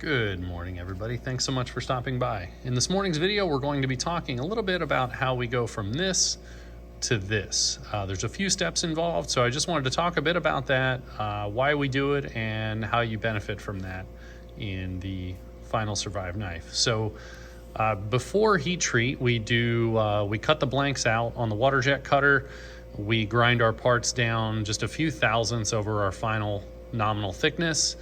Good morning, everybody. Thanks so much for stopping by. In this morning's video, we're going to be talking a little bit about how we go from this to this. There's a few steps involved, so I just wanted to talk a bit about that, why we do it, and how you benefit from that in the final Survive knife. So before heat treat, we cut the blanks out on the water jet cutter. We grind our parts down just a few thousandths over our final nominal thickness,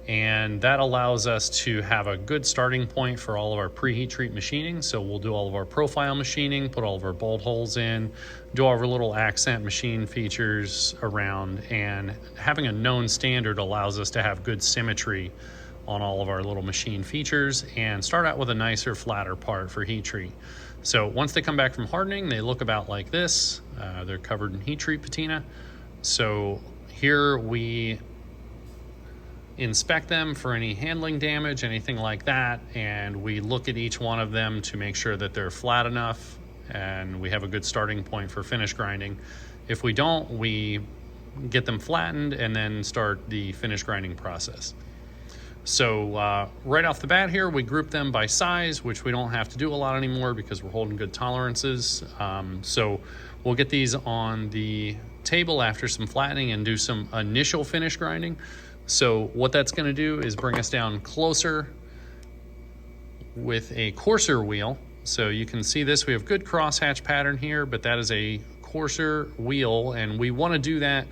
and that allows us to have a good starting point for all of our preheat treat machining. So we'll do all of our profile machining, put all of our bolt holes in, do all of our little accent machine features around, and having a known standard allows us to have good symmetry on all of our little machine features and start out with a nicer, flatter part for heat treat. So once they come back from hardening, they look about like this. They're covered in heat treat patina. So here we inspect them for any handling damage, anything like that, and we look at each one of them to make sure that they're flat enough and we have a good starting point for finish grinding. If we don't, we get them flattened and then start the finish grinding process. So right off the bat here, we group them by size, which we don't have to do a lot anymore because we're holding good tolerances. So we'll get these on the table after some flattening and do some initial finish grinding. So what that's going to do is bring us down closer with a Corser wheel. So you can see this, we have good crosshatch pattern here, but that is a Corser wheel, and we want to do that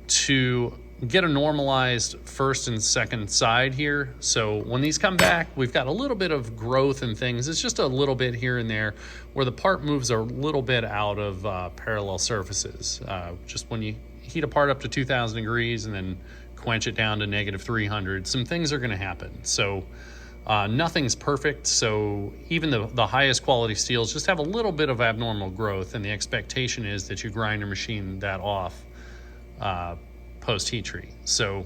to get a normalized first and second side here. So when these come back, we've got a little bit of growth and things. It's just a little bit here and there where the part moves a little bit out of parallel surfaces. Just when you heat a part up to 2,000 degrees and then quench it down to -300, some things are going to happen. So nothing's perfect. So even the highest quality steels just have a little bit of abnormal growth, and the expectation is that you grind or machine that off post heat treat. So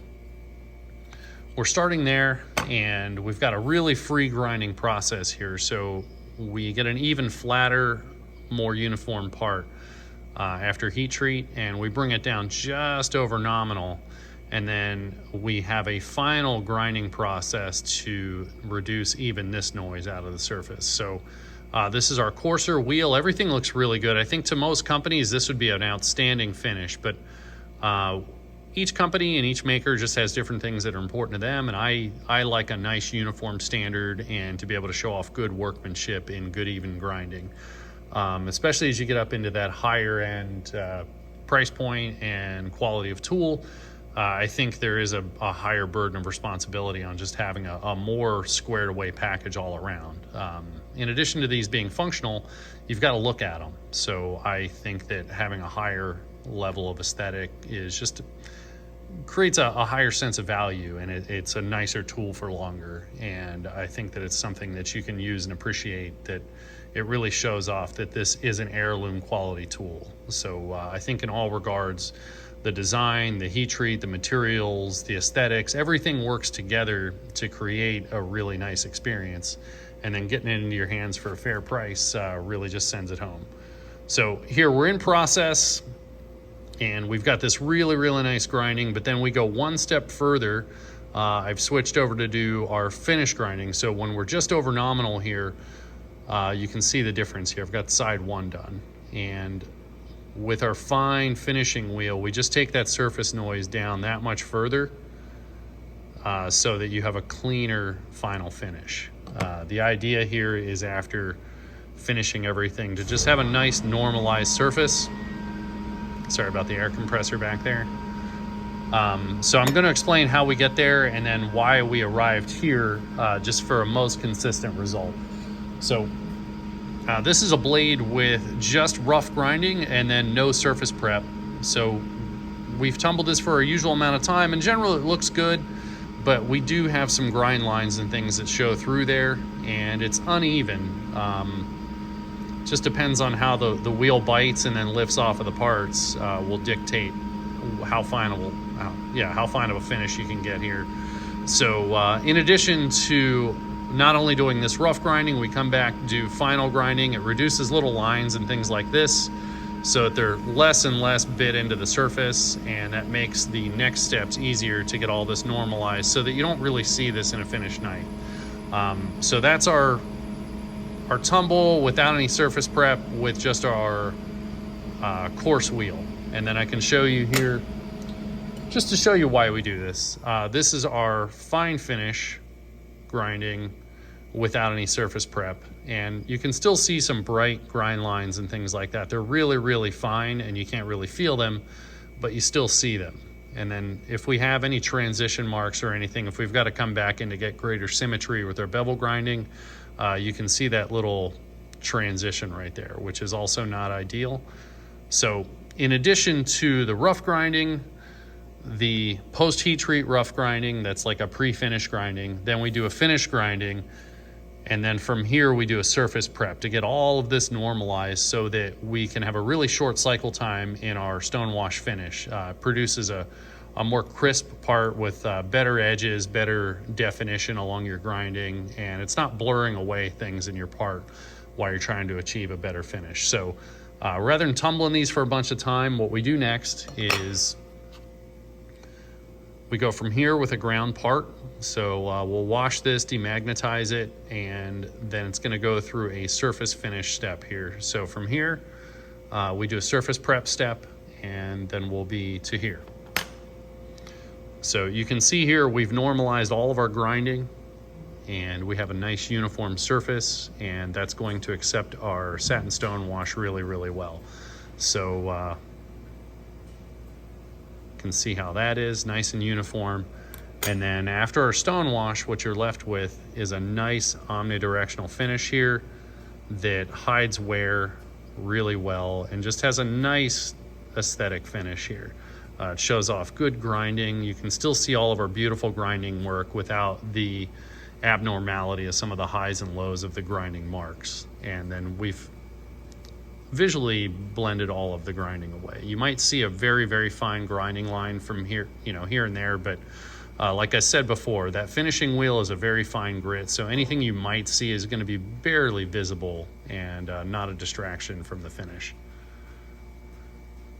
we're starting there, and we've got a really free grinding process here. So we get an even flatter, more uniform part after heat treat, and we bring it down just over nominal. And then we have a final grinding process to reduce even this noise out of the surface. So this is our Corser wheel. Everything looks really good. I think to most companies, this would be an outstanding finish, but each company and each maker just has different things that are important to them. And I like a nice uniform standard and to be able to show off good workmanship in good even grinding, especially as you get up into that higher end price point and quality of tool. I think there is a higher burden of responsibility on just having a more squared away package all around. In addition to these being functional, you've got to look at them. So I think that having a higher level of aesthetic is just creates a higher sense of value, and it's a nicer tool for longer. And I think that it's something that you can use and appreciate, that it really shows off that this is an heirloom quality tool. So I think in all regards, the design, the heat treat, the materials, the aesthetics, everything works together to create a really nice experience. And then getting it into your hands for a fair price really just sends it home. So here we're in process, and we've got this really, really nice grinding, but then we go one step further. I've switched over to do our finish grinding. So when we're just over nominal here, you can see the difference here. I've got side one done. And with our fine finishing wheel, we just take that surface noise down that much further so that you have a cleaner final finish. The idea here is, after finishing everything, to just have a nice normalized surface. Sorry about the air compressor back there. So I'm going to explain how we get there and then why we arrived here, just for a most consistent result. So this is a blade with just rough grinding and then no surface prep. So we've tumbled this for our usual amount of time. In general, it looks good, but we do have some grind lines and things that show through there, and it's uneven. Just depends on how the wheel bites and then lifts off of the parts will dictate how fine of a finish you can get here. So in addition to not only doing this rough grinding, we come back, do final grinding. It reduces little lines and things like this. so that they're less and less bit into the surface, and that makes the next steps easier to get all this normalized so that you don't really see this in a finished night. So that's our tumble without any surface prep with just our coarse wheel. And then I can show you here, just to show you why we do this. This is our fine finish grinding without any surface prep. And you can still see some bright grind lines and things like that. They're really, really fine and you can't really feel them, but you still see them. And then if we have any transition marks or anything, if we've got to come back in to get greater symmetry with our bevel grinding, you can see that little transition right there, which is also not ideal. So in addition to the rough grinding, the post-heat treat rough grinding, that's like a pre-finish grinding, then we do a finish grinding, and then from here we do a surface prep to get all of this normalized so that we can have a really short cycle time in our stonewash finish. Produces a more crisp part with better edges, better definition along your grinding, and it's not blurring away things in your part while you're trying to achieve a better finish. So rather than tumbling these for a bunch of time, what we do next is we go from here with a ground part. So we'll wash this, demagnetize it, and then it's going to go through a surface finish step here. So from here, we do a surface prep step, and then we'll be to here. So you can see here we've normalized all of our grinding, and we have a nice uniform surface, and that's going to accept our satin stone wash really, really well. So can see how that is nice and uniform. And then after our stone wash, what you're left with is a nice omnidirectional finish here that hides wear really well and just has a nice aesthetic finish here. It shows off good grinding. You can still see all of our beautiful grinding work without the abnormality of some of the highs and lows of the grinding marks. And then we've visually blended all of the grinding away. You might see a very, very fine grinding line from here, here and there, but like I said before, that finishing wheel is a very fine grit, so anything you might see is going to be barely visible and not a distraction from the finish.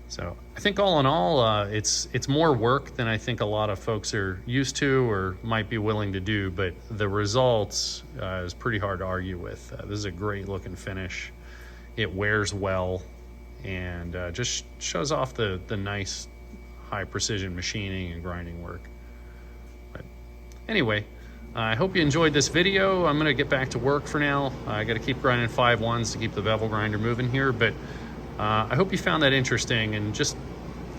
So I think all in all, it's more work than I think a lot of folks are used to or might be willing to do, but the results is pretty hard to argue with. This is a great looking finish. It wears well and just shows off the nice high precision machining and grinding work. But anyway, I hope you enjoyed this video. I'm gonna get back to work for now. I gotta keep grinding 5/1s to keep the bevel grinder moving here, but I hope you found that interesting, and just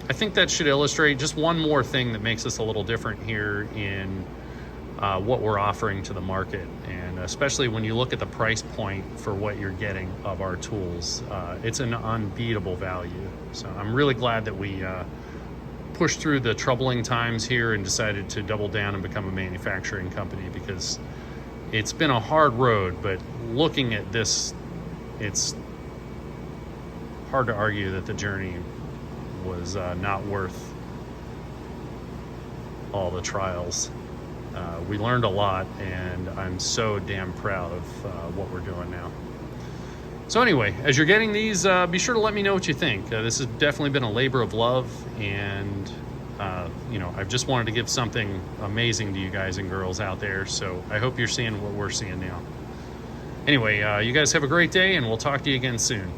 I think that should illustrate just one more thing that makes us a little different here in what we're offering to the market, and especially when you look at the price point for what you're getting of our tools, it's an unbeatable value. So I'm really glad that we pushed through the troubling times here and decided to double down and become a manufacturing company, because it's been a hard road, but looking at this, it's hard to argue that the journey was not worth all the trials. We learned a lot, and I'm so damn proud of what we're doing now. So anyway, as you're getting these, be sure to let me know what you think. This has definitely been a labor of love, and I've just wanted to give something amazing to you guys and girls out there, so I hope you're seeing what we're seeing now. Anyway, you guys have a great day, and we'll talk to you again soon.